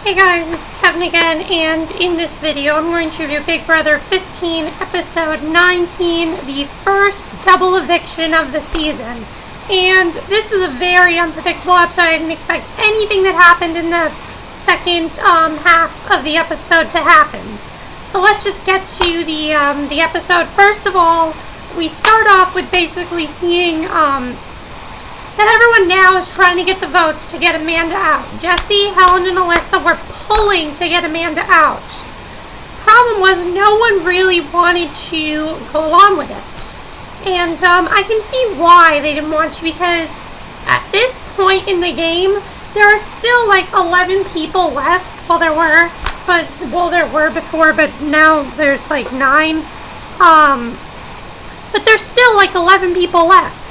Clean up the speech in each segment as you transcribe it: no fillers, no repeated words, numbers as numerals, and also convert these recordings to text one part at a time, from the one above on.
Hey guys, it's Kevin again, and in this video I'm going to review Big Brother 15, episode 19, the first double eviction of the season. And this was a very unpredictable episode. I didn't expect anything that happened in the second half of the episode to happen. But let's just get to the episode. First of all, we start off with basically seeing that everyone now is trying to get the votes to get Amanda out. Jesse, Helen, and Alyssa were pulling to get Amanda out. Problem was, no one really wanted to go along with it. And I can see why they didn't want to, because at this point in the game, there are still like 11 people left. Well, there were before, but now there's like 9. But there's still like 11 people left.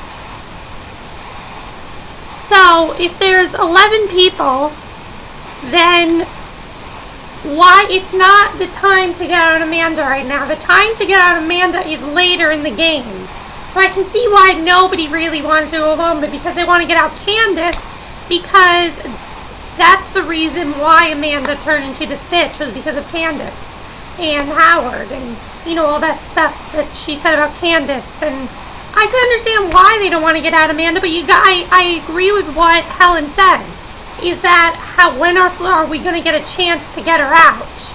So, if there's 11 people, then why it's not the time to get out Amanda right now. The time to get out Amanda is later in the game. So I can see why nobody really wanted to go along, but because they want to get out Candice, because that's the reason why Amanda turned into this bitch, was because of Candice and Howard and, you know, all that stuff that she said about Candice. And I can understand why they don't want to get out Amanda, but I agree with what Helen said, is that when are we going to get a chance to get her out?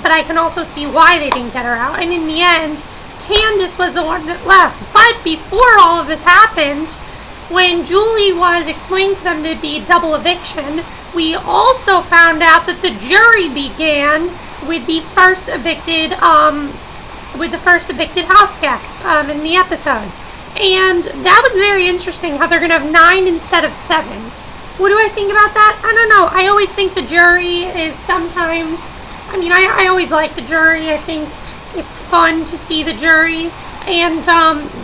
But I can also see why they didn't get her out. And in the end, Candice was the one that left. But before all of this happened, when Julie was explaining to them to be double eviction, we also found out that the jury began with the first evicted house guest in the episode. And that was very interesting, how they're going to have 9 instead of 7. What do I think about that? I don't know. I always think the jury is sometimes, I always like the jury. I think it's fun to see the jury. And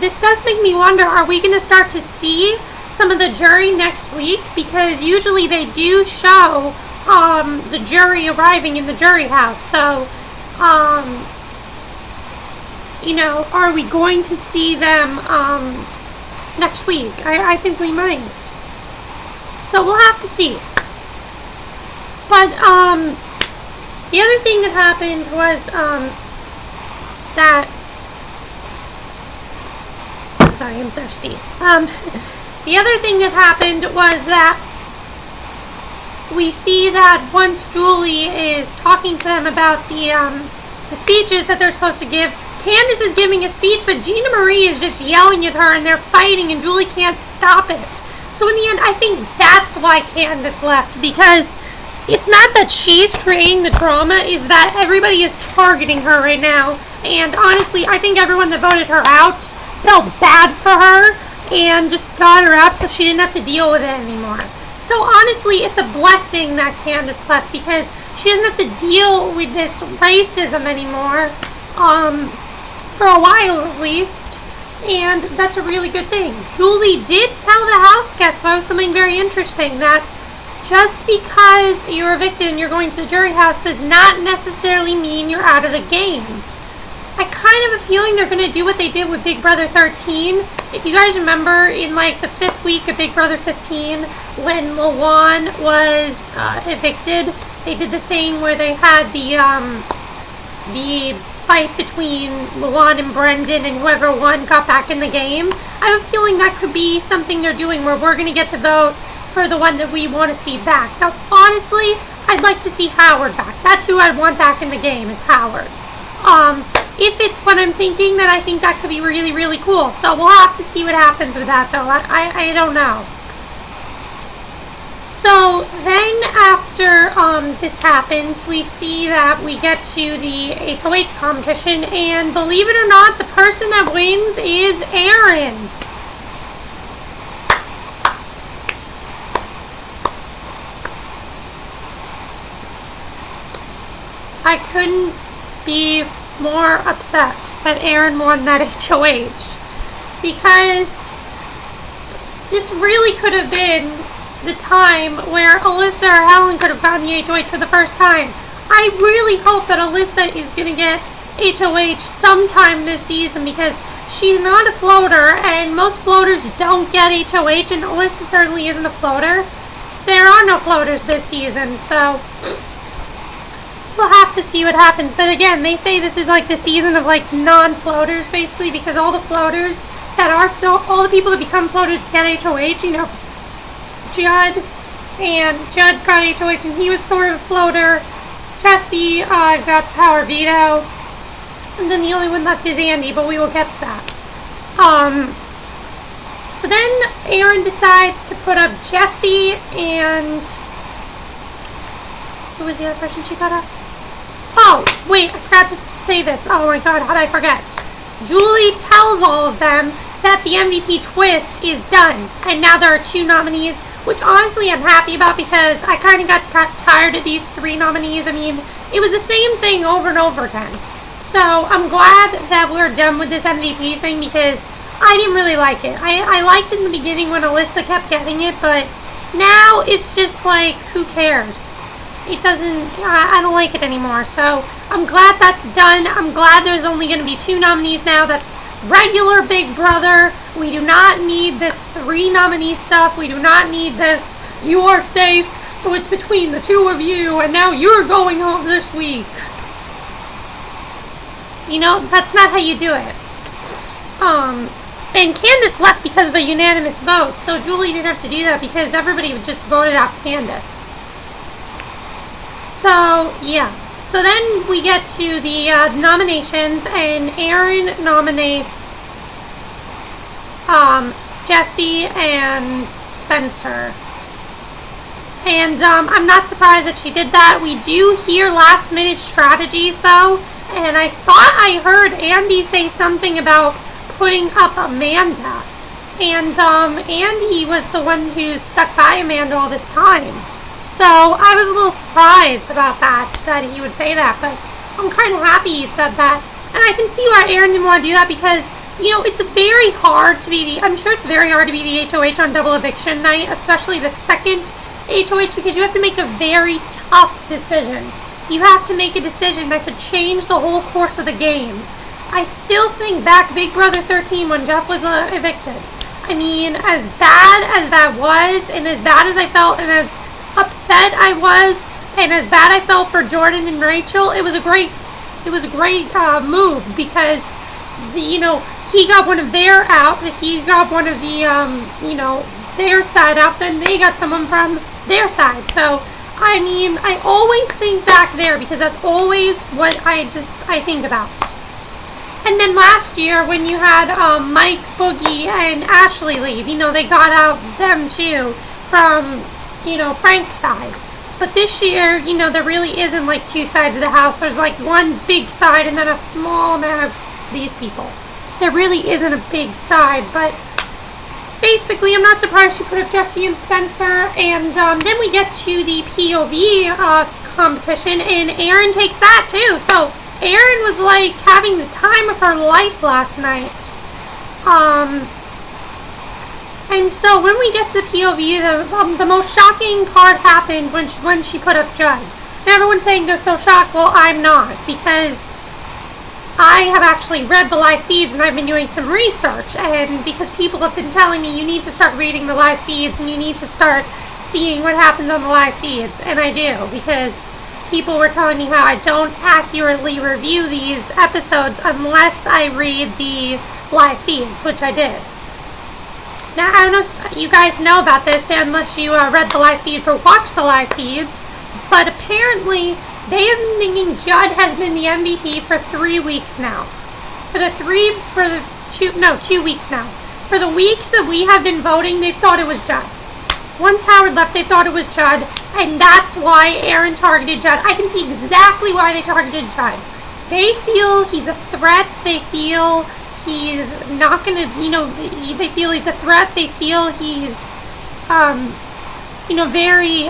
this does make me wonder, are we going to start to see some of the jury next week? Because usually they do show the jury arriving in the jury house. So, are we going to see them next week? I think we might. So we'll have to see. But the other thing that happened was sorry, I'm thirsty. The other thing that happened was that we see that once Julie is talking to them about the speeches that they're supposed to give, Candice is giving a speech, but Gina Marie is just yelling at her, and they're fighting, and Julie can't stop it. So in the end, I think that's why Candice left, because it's not that she's creating the drama, is that everybody is targeting her right now. And honestly, I think everyone that voted her out felt bad for her and just got her out so she didn't have to deal with it anymore. So honestly, it's a blessing that Candice left, because she doesn't have to deal with this racism anymore. For a while at least, and that's a really good thing. Julie did tell the house guests, though, something very interesting, that just because you're evicted and you're going to the jury house does not necessarily mean you're out of the game. I kind of have a feeling they're going to do what they did with Big Brother 13. If you guys remember, in like the 5th week of Big Brother 15, when Lawan was evicted, they did the thing where they had the fight between Lawan and Brendan, and whoever won got back in the game. I have a feeling that could be something they're doing, where we're going to get to vote for the one that we want to see back. Now, honestly, I'd like to see Howard back. That's who I'd want back in the game, is Howard. If it's what I'm thinking, then I think that could be really, really cool. So we'll have to see what happens with that, though. I don't know. So then after this happens, we see that we get to the HOH competition, and believe it or not, the person that wins is Aaryn. I couldn't be more upset that Aaryn won that HOH, because this really could have been the time where Alyssa or Helen could have gotten the HOH for the first time. I really hope that Alyssa is going to get HOH sometime this season, because she's not a floater, and most floaters don't get HOH, and Alyssa certainly isn't a floater. There are no floaters this season, so we'll have to see what happens. But again, they say this is like the season of like non-floaters, basically, because all the floaters that are, all the people that become floaters get HOH, you know, Judd got HOH, and he was sort of a floater. Jesse got the power veto, and then the only one left is Andy, but we will get to that. So then Aaryn decides to put up Jesse and... Who was the other person she put up? Oh, wait, I forgot to say this. Oh my god, how did I forget? Julie tells all of them that the MVP twist is done, and now there are 2 nominees, which honestly I'm happy about because I kind of got tired of these 3 nominees. I mean, it was the same thing over and over again. So I'm glad that we're done with this MVP thing because I didn't really like it. I liked it in the beginning when Alyssa kept getting it, but now it's just like, who cares? It doesn't, I don't like it anymore. So I'm glad that's done. I'm glad there's only going to be 2 nominees now. That's regular Big Brother. We do not need this 3 nominee stuff. We do not need this, you are safe, so it's between the 2 of you, and now you're going home this week. You know, that's not how you do it. And Candice left because of a unanimous vote, so Julie didn't have to do that because everybody just voted out Candice. So, yeah. So then we get to the nominations, and Aaryn nominates Jesse and Spencer. And I'm not surprised that she did that. We do hear last minute strategies though, and I thought I heard Andy say something about putting up Amanda. And Andy was the one who stuck by Amanda all this time. So I was a little surprised about that he would say that, but I'm kind of happy he said that. And I can see why Aaryn didn't want to do that because, you know, it's very hard to be I'm sure it's very hard to be the HOH on Double Eviction Night, especially the second HOH, because you have to make a very tough decision. You have to make a decision that could change the whole course of the game. I still think back Big Brother 13 when Jeff was evicted. I mean, as bad as that was, and as bad as I felt, and as upset I was, and as bad I felt for Jordan and Rachel, it was a great move because he got one of their out, he got one of the their side out, then they got someone from their side. So I mean, I always think back there because that's always what I think about. And then last year when you had Mike, Boogie, and Ashley leave, they got out them too from Frank's side. But this year, there really isn't like 2 sides of the house. There's like one big side and then a small amount of these people. There really isn't a big side, but basically I'm not surprised she put up Jesse and Spencer. And then we get to the POV competition, and Aaryn takes that too. So Aaryn was like having the time of her life last night. And so when we get to the POV, the most shocking part happened when she put up Judd. And everyone's saying they're so shocked. Well, I'm not, because I have actually read the live feeds and I've been doing some research. And because people have been telling me you need to start reading the live feeds and you need to start seeing what happens on the live feeds. And I do, because people were telling me how I don't accurately review these episodes unless I read the live feeds, which I did. Now, I don't know if you guys know about this unless you read the live feeds or watched the live feeds, but apparently they have been thinking Judd has been the MVP for 3 weeks now. 2 weeks now. For the weeks that we have been voting, they thought it was Judd. Once Howard left, they thought it was Judd, and that's why Aaryn targeted Judd. I can see exactly why they targeted Judd. They feel he's a threat. They feel he's not going to, they feel he's a threat. They feel he's, very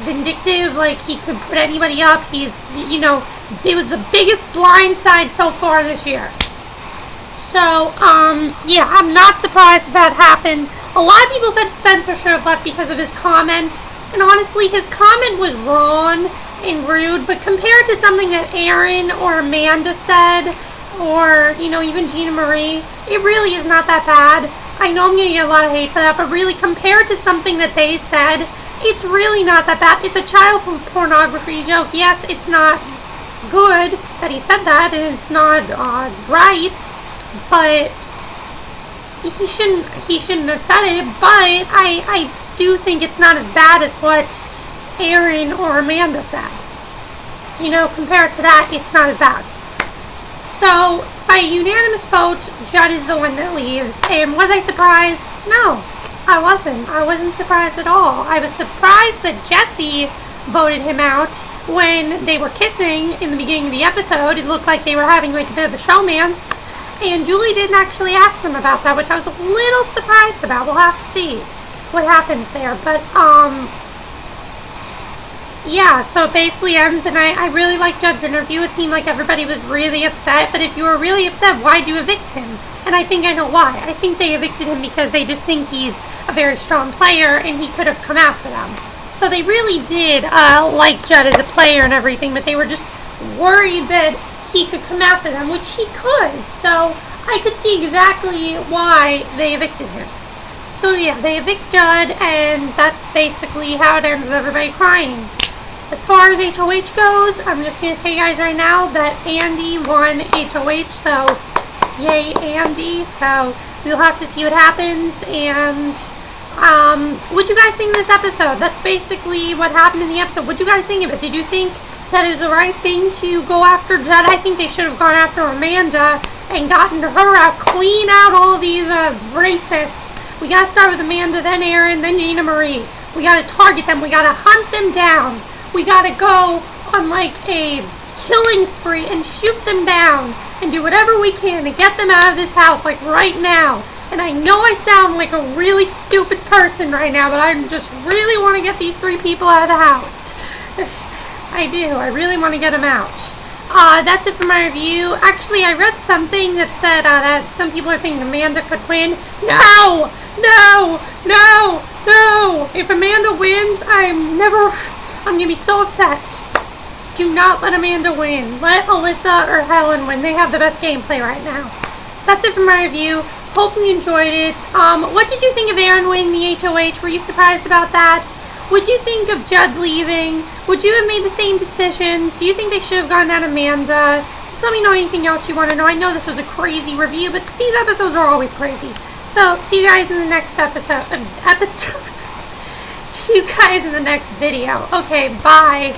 vindictive, like he could put anybody up. He's, it was the biggest blindside so far this year. So, yeah, I'm not surprised that happened. A lot of people said Spencer should have left because of his comment. And honestly, his comment was wrong and rude. But compared to something that Aaryn or Amanda said, or, even Gina Marie, it really is not that bad. I know I'm going to get a lot of hate for that, but really, compared to something that they said, it's really not that bad. It's a child pornography joke. Yes, it's not good that he said that, and it's not right, but he shouldn't have said it. But I do think it's not as bad as what Aaryn or Amanda said. You know, compared to that, it's not as bad. So, by unanimous vote, Judd is the one that leaves. And was I surprised? No, I wasn't. I wasn't surprised at all. I was surprised that Jesse voted him out when they were kissing in the beginning of the episode. It looked like they were having like a bit of a showmance. And Julie didn't actually ask them about that, which I was a little surprised about. We'll have to see what happens there. But, yeah, so it basically ends, and I really liked Judd's interview. It seemed like everybody was really upset, but if you were really upset, why'd you evict him? And I think I know why. I think they evicted him because they just think he's a very strong player, and he could have come after them. So they really did like Judd as a player and everything, but they were just worried that he could come after them, which he could. So I could see exactly why they evicted him. So yeah, they evict Judd, and that's basically how it ends with everybody crying. As far as HOH goes, I'm just going to tell you guys right now that Andy won HOH, so yay Andy. So we'll have to see what happens. And what'd you guys think of this episode? That's basically what happened in the episode. What'd you guys think of it? Did you think that it was the right thing to go after Judd? I think they should have gone after Amanda and gotten her out, clean out all these racists. We got to start with Amanda, then Aaryn, then Gina Marie. We got to target them. We got to hunt them down. We gotta go on like a killing spree and shoot them down and do whatever we can to get them out of this house, like right now. And I know I sound like a really stupid person right now, but I just really want to get these 3 people out of the house. I do. I really want to get them out. That's it for my review. Actually, I read something that said that some people are thinking Amanda could win. No! No! No! No! If Amanda wins, I'm going to be so upset. Do not let Amanda win. Let Alyssa or Helen win. They have the best gameplay right now. That's it for my review. Hope you enjoyed it. What did you think of Aaryn winning the HOH? Were you surprised about that? Would you think of Judd leaving? Would you have made the same decisions? Do you think they should have gone down Amanda? Just let me know anything else you want to know. I know this was a crazy review, but these episodes are always crazy. So, see you guys in the next episode. See you guys in the next video. Okay, bye.